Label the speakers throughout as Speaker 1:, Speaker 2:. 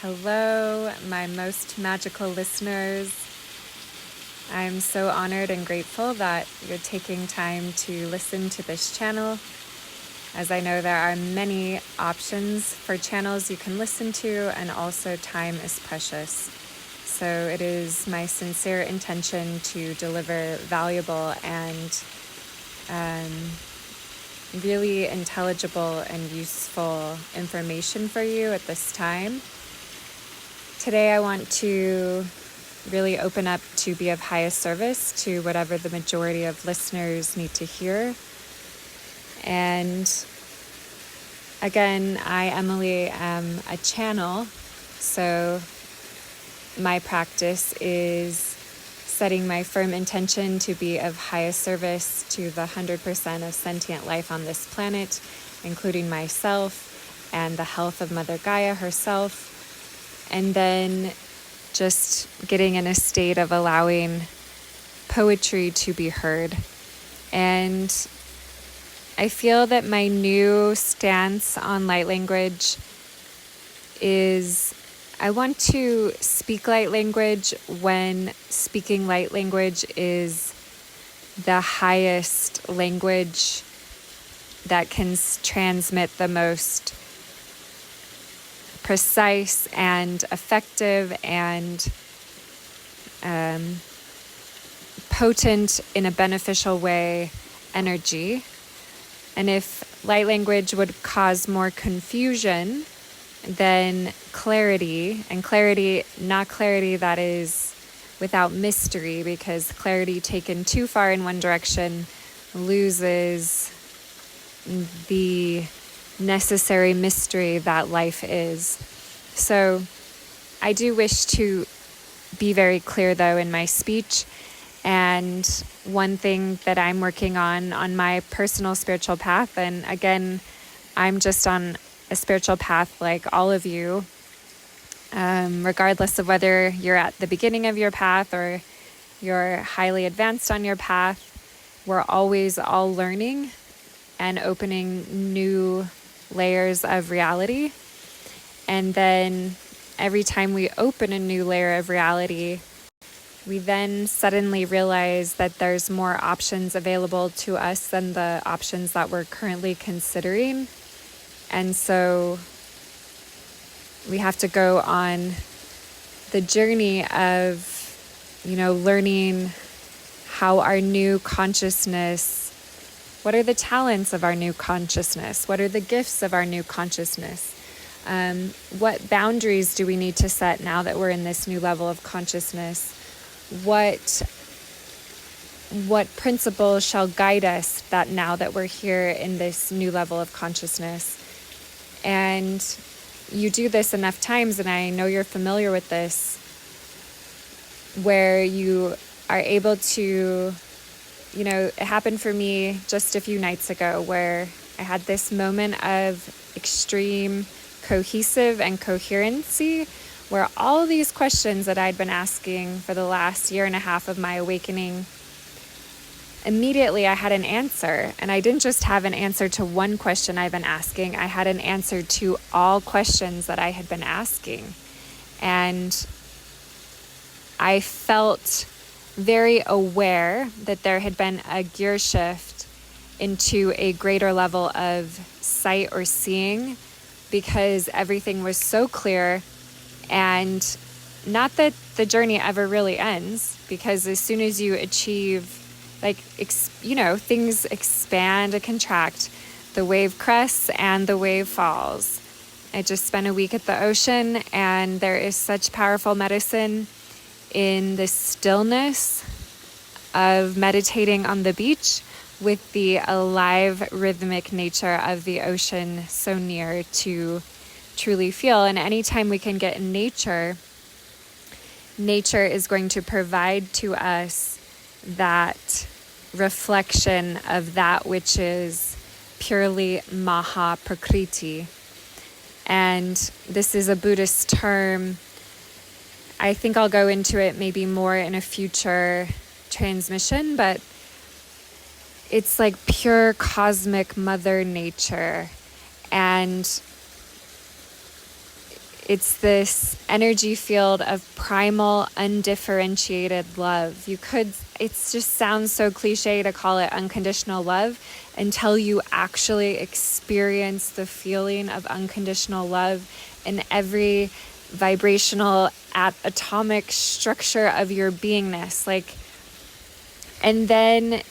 Speaker 1: Hello, my most magical listeners. I'm so honored and grateful that you're taking time to listen to this channel, as I know there are many options for channels you can listen to, and also time is precious. So it is my sincere intention to deliver valuable and really intelligible and useful information for you at this time. Today I want to really open up to be of highest service to whatever the majority of listeners need to hear. And again, I, Emily, am a channel, so my practice is setting my firm intention to be of highest service to the 100% of sentient life on this planet, including myself and the health of Mother Gaia herself. And then just getting in a state of allowing poetry to be heard. And I feel that my new stance on light language is I want to speak light language when speaking light language is the highest language that can transmit the most precise and effective and potent in a beneficial way energy. And if light language would cause more confusion, then clarity, and clarity, not clarity that is without mystery, because clarity taken too far in one direction loses the necessary mystery that life is. So I do wish to be very clear, though, in my speech. And one thing that I'm working on my personal spiritual path, and again, I'm just on a spiritual path like all of you, regardless of whether you're at the beginning of your path or you're highly advanced on your path, we're always all learning and opening new layers of reality. And then every time we open a new layer of reality, we then suddenly realize that there's more options available to us than the options that we're currently considering. And so we have to go on the journey of, learning how our new consciousness, what are the talents of our new consciousness? What are the gifts of our new consciousness? What boundaries do we need to set now that we're in this new level of consciousness? What principles shall guide us that now that we're here in this new level of consciousness? And you do this enough times, and I know you're familiar with this, where you are able to, it happened for me just a few nights ago where I had this moment of extreme cohesive and coherency, where all these questions that I'd been asking for the last year and a half of my awakening, immediately I had an answer. And I didn't just have an answer to one question I've been asking, I had an answer to all questions that I had been asking. And I felt very aware that there had been a gear shift into a greater level of sight or seeing, because everything was so clear. And not that the journey ever really ends, because as soon as you achieve, things expand and contract. The wave crests and the wave falls. I just spent a week at the ocean, and there is such powerful medicine in the stillness of meditating on the beach with the alive, rhythmic nature of the ocean so near to truly feel. And anytime we can get in nature, nature is going to provide to us that reflection of that which is purely Maha Prakriti. And this is a Buddhist term. I think I'll go into it maybe more in a future transmission, but it's like pure cosmic mother nature. And It's this energy field of primal, undifferentiated love. It just sounds so cliche to call it unconditional love until you actually experience the feeling of unconditional love in every vibrational atomic structure of your beingness. And then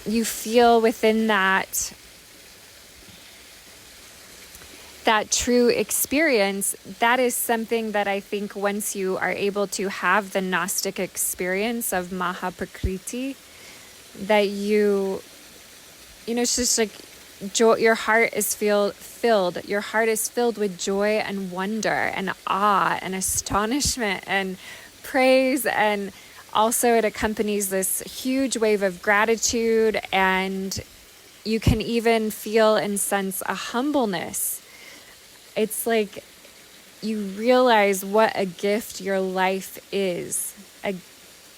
Speaker 1: you feel within that true experience. That is something that I think once you are able to have the Gnostic experience of Mahaprakriti, that it's just like joy. Your heart is filled. Your heart is filled with joy and wonder and awe and astonishment and praise, and also it accompanies this huge wave of gratitude, and you can even feel and sense a humbleness. It's like you realize what a gift your life is,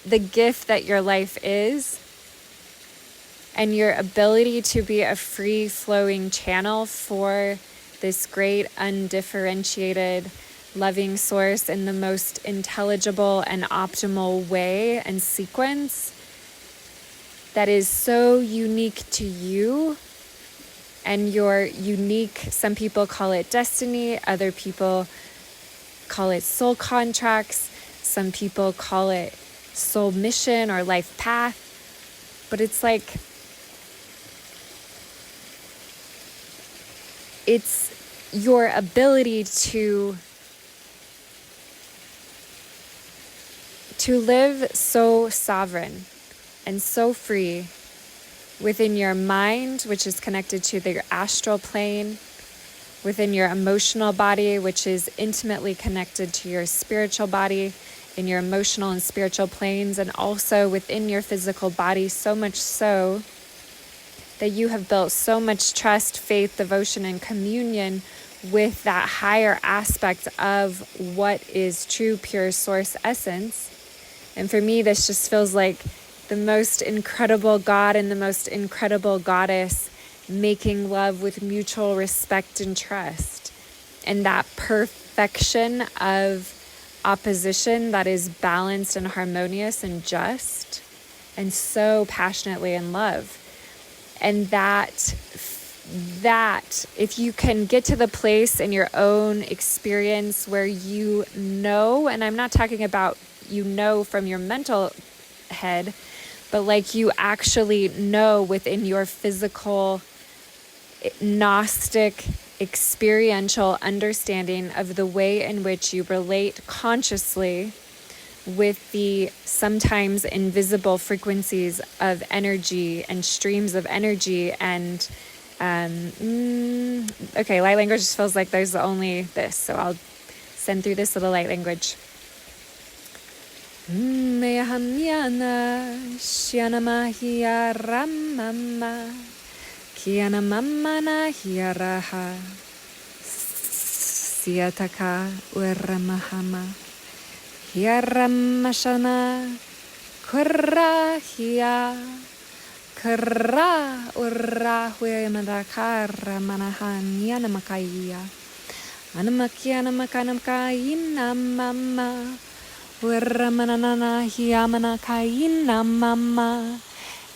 Speaker 1: the gift that your life is, and your ability to be a free-flowing channel for this great, undifferentiated, loving source in the most intelligible and optimal way and sequence that is so unique to you. And your unique, some people call it destiny, other people call it soul contracts, some people call it soul mission or life path. But it's like, it's your ability to live so sovereign and so free within your mind, which is connected to your astral plane, within your emotional body, which is intimately connected to your spiritual body, in your emotional and spiritual planes, and also within your physical body, so much so that you have built so much trust, faith, devotion, and communion with that higher aspect of what is true, pure source essence. And for me, this just feels like the most incredible God and the most incredible goddess making love with mutual respect and trust. And that perfection of opposition that is balanced and harmonious and just and so passionately in love. And that if you can get to the place in your own experience where you know, and I'm not talking about from your mental head, but like you actually know within your physical, Gnostic, experiential understanding of the way in which you relate consciously with the sometimes invisible frequencies of energy and streams of energy. And light language just feels like there's only this, so I'll send through this little light language. Mehamyana Shianama Hiaramama Kianamamana Hiaraha Siataka Uramahama Hiaramashana Kurahia Kara Urahuyamadakara Manahan Yanamakaya Anamakianamakanamkaina Mama Uramanana Hiamana Kaina Mama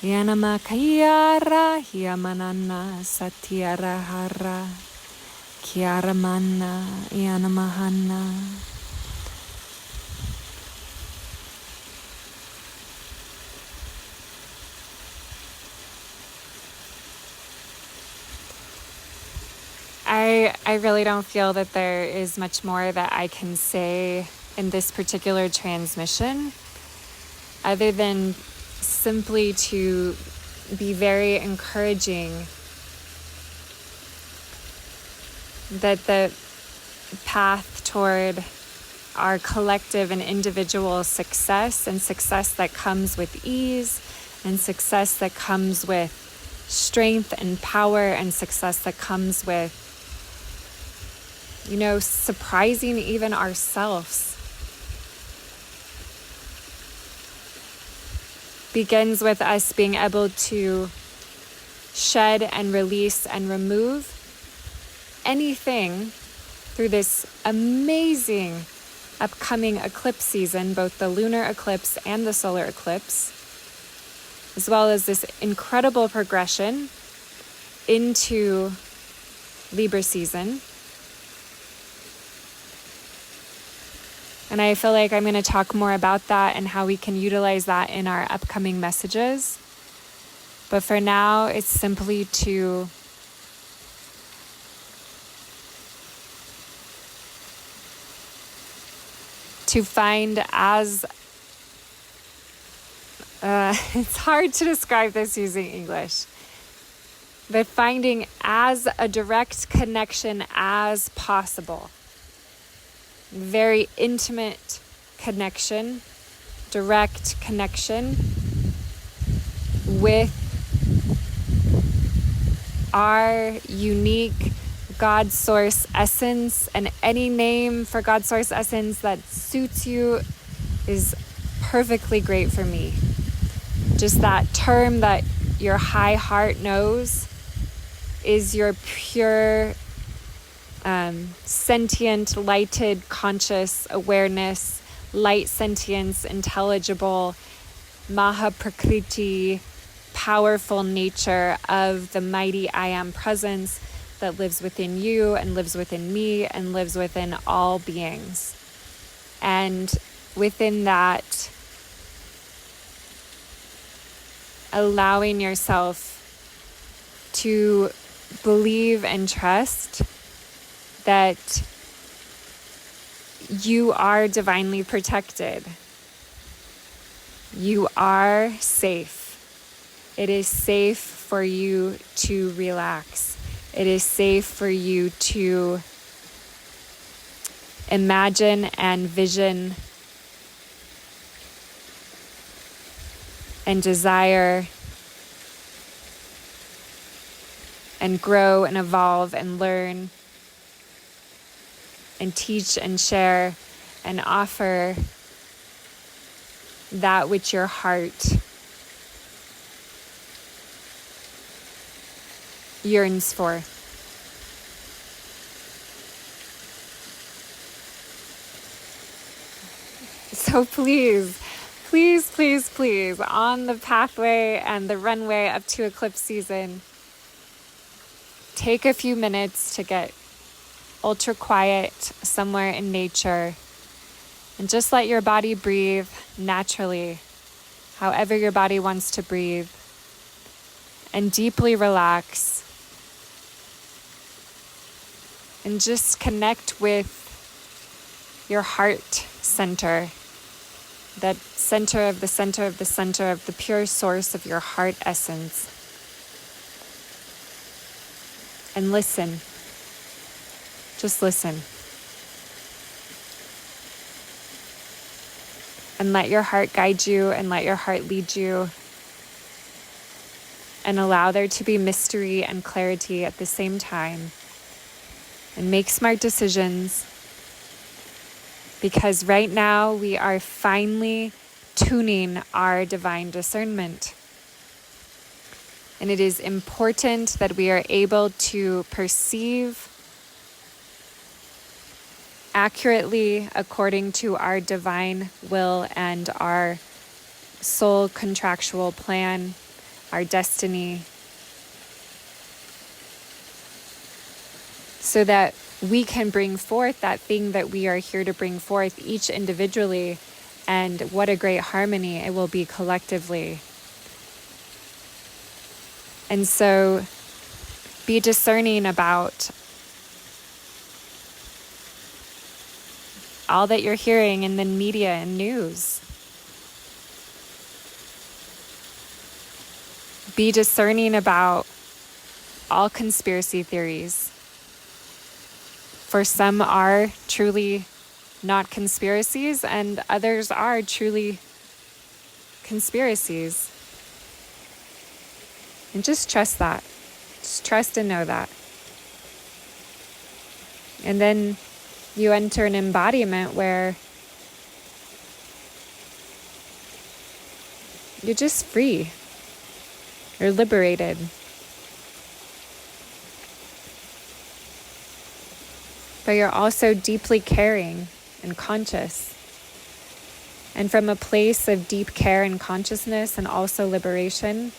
Speaker 1: Yanamakayara Hiamanana Satiara Hara Kiaramana Yanamahana. I really don't feel that there is much more that I can say in this particular transmission, other than simply to be very encouraging that the path toward our collective and individual success, and success that comes with ease, and success that comes with strength and power, and success that comes with, surprising even ourselves, begins with us being able to shed and release and remove anything through this amazing upcoming eclipse season, both the lunar eclipse and the solar eclipse, as well as this incredible progression into Libra season. And I feel like I'm going to talk more about that and how we can utilize that in our upcoming messages. But for now, it's simply to find as it's hard to describe this using English, but finding as a direct connection as possible. Very intimate connection, direct connection with our unique God source essence, and any name for God source essence that suits you is perfectly great for me. Just that term that your high heart knows is your pure sentient, lighted, conscious awareness, light sentience, intelligible, Maha Prakriti, powerful nature of the mighty I Am presence that lives within you and lives within me and lives within all beings. And within that, allowing yourself to believe and trust that you are divinely protected. You are safe. It is safe for you to relax. It is safe for you to imagine and vision and desire and grow and evolve and learn and teach and share and offer that which your heart yearns for. So please, please, please, please, on the pathway and the runway up to eclipse season, take a few minutes to get ultra quiet somewhere in nature and just let your body breathe naturally, however your body wants to breathe, and deeply relax. And just connect with your heart center, that center of the center of the center of the pure source of your heart essence. And listen. Just listen. And let your heart guide you and let your heart lead you. And allow there to be mystery and clarity at the same time. And make smart decisions, because right now we are finally tuning our divine discernment. And it is important that we are able to perceive accurately according to our divine will and our soul contractual plan, our destiny, so that we can bring forth that thing that we are here to bring forth, each individually, and what a great harmony it will be collectively. And so be discerning about all that you're hearing in the media and news. Be discerning about all conspiracy theories. For some are truly not conspiracies, and others are truly conspiracies. And just trust that. Just trust and know that. And then you enter an embodiment where you're just free. You're liberated. but you're also deeply caring and conscious. And from a place of deep care and consciousness and also liberation,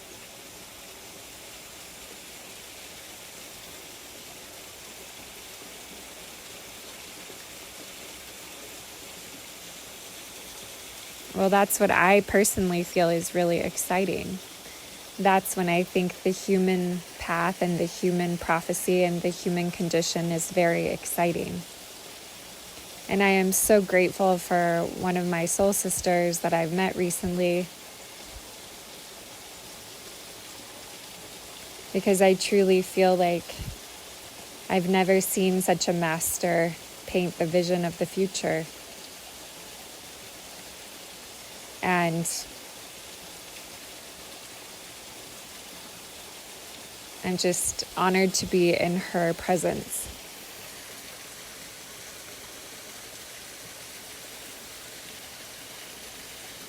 Speaker 1: well, that's what I personally feel is really exciting. That's when I think the human path and the human prophecy and the human condition is very exciting. And I am so grateful for one of my soul sisters that I've met recently, because I truly feel like I've never seen such a master paint the vision of the future. And I'm just honored to be in her presence.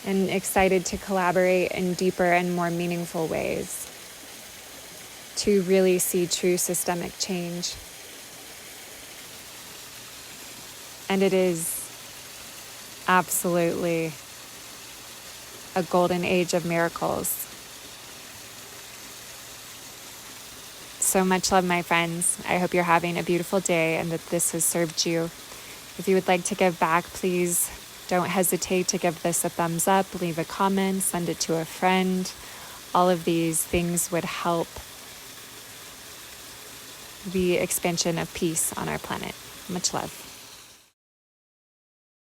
Speaker 1: And excited to collaborate in deeper and more meaningful ways to really see true systemic change. And it is absolutely a golden age of miracles. So much love, my friends. I hope you're having a beautiful day and that this has served you. If you would like to give back, please don't hesitate to give this a thumbs up, leave a comment, send it to a friend. All of these things would help the expansion of peace on our planet. Much love.